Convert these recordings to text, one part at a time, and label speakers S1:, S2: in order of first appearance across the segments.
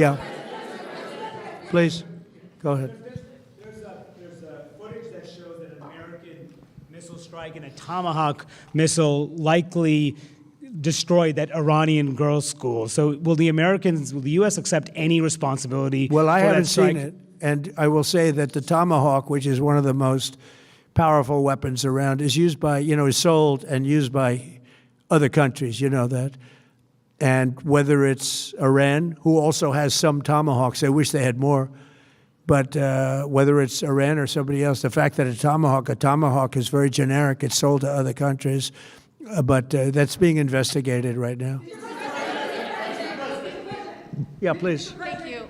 S1: Yeah. Please, go ahead.
S2: There's footage that shows that an American missile strike and a Tomahawk missile likely destroyed that Iranian girls' school. So will the U.S. accept any responsibility
S1: Well, I
S2: for
S1: haven't
S2: that strike?
S1: seen it, and I will say that the Tomahawk, which is one of the most powerful weapons around, is used by, is sold and used by other countries, you know that. And whether it's Iran, who also has some Tomahawks, I wish they had more, but whether it's Iran or somebody else, the fact that a Tomahawk is very generic, it's sold to other countries, but that's being investigated right now. Yeah, please.
S3: Thank you.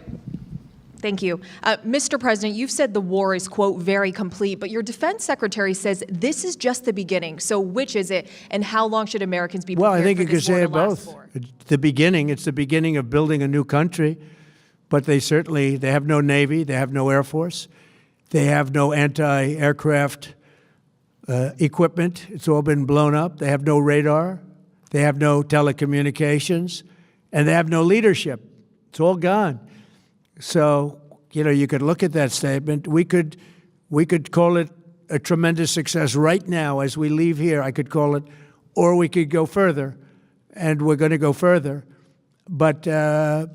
S3: Thank you. Mr. President, you've said the war is, quote, very complete, but your defense secretary says this is just the beginning. So which is it, and how long should Americans be prepared
S1: Well, I think
S3: for
S1: you could
S3: this war
S1: say
S3: to
S1: it
S3: last
S1: both.
S3: for?
S1: It's the beginning of building a new country, but they have no Navy, they have no Air Force, they have no anti-aircraft equipment. It's all been blown up. They have no radar, they have no telecommunications, and they have no leadership. It's all gone. So, you could look at that statement. We could call it a tremendous success right now as we leave here. I could call it, or we could go further, and we're going to go further. But the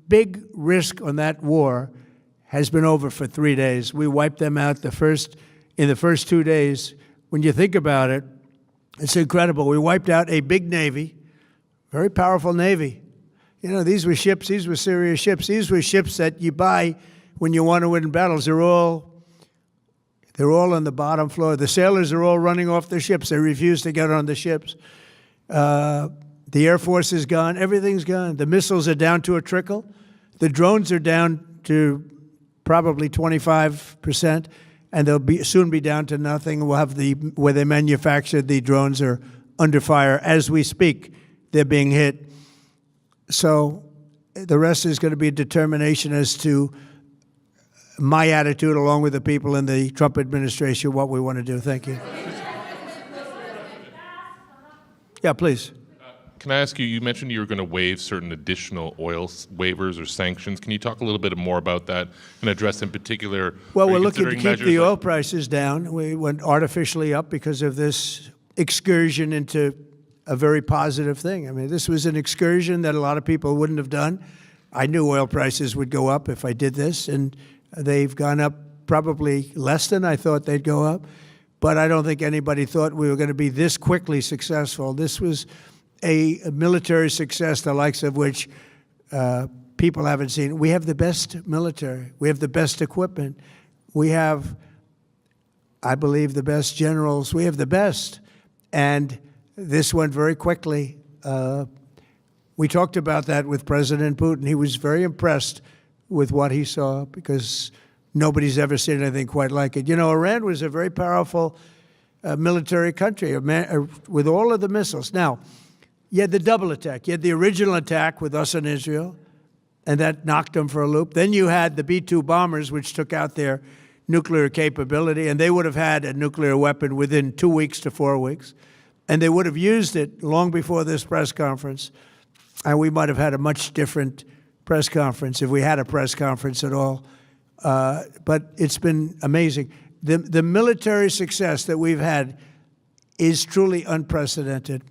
S1: big risk on that war has been over for 3 days. We wiped them out in the first 2 days. When you think about it, it's incredible. We wiped out a big Navy, very powerful Navy. These were ships. These were serious ships. These were ships that you buy when you want to win battles. They're all on the bottom floor. The sailors are all running off their ships. They refuse to get on the ships. The Air Force is gone. Everything's gone. The missiles are down to a trickle. The drones are down to probably 25%, and they'll soon be down to nothing. We'll have where they manufactured the drones are under fire as we speak. They're being hit. So the rest is going to be a determination as to my attitude, along with the people in the Trump administration, what we want to do. Thank you. Yeah, please.
S4: Can I ask you, you mentioned you were going to waive certain additional oil waivers or sanctions. Can you talk a little bit more about that and address in particular?
S1: Well, we're looking to keep the oil prices down. We went artificially up because of this excursion into a very positive thing. I mean, this was an excursion that a lot of people wouldn't have done. I knew oil prices would go up if I did this, and they've gone up probably less than I thought they'd go up. But I don't think anybody thought we were going to be this quickly successful. This was a military success, the likes of which people haven't seen. We have the best military. We have the best equipment. We have, I believe, the best generals. We have the best. And this went very quickly. We talked about that with President Putin. He was very impressed with what he saw because nobody's ever seen anything quite like it. Iran was a very powerful military country with all of the missiles. Now, you had the double attack. You had the original attack with us and Israel, and that knocked them for a loop. Then you had the B-2 bombers, which took out their nuclear capability, and they would have had a nuclear weapon within 2 weeks to 4 weeks. And they would have used it long before this press conference, and we might have had a much different press conference if we had a press conference at all. But it's been amazing. The military success that we've had is truly unprecedented.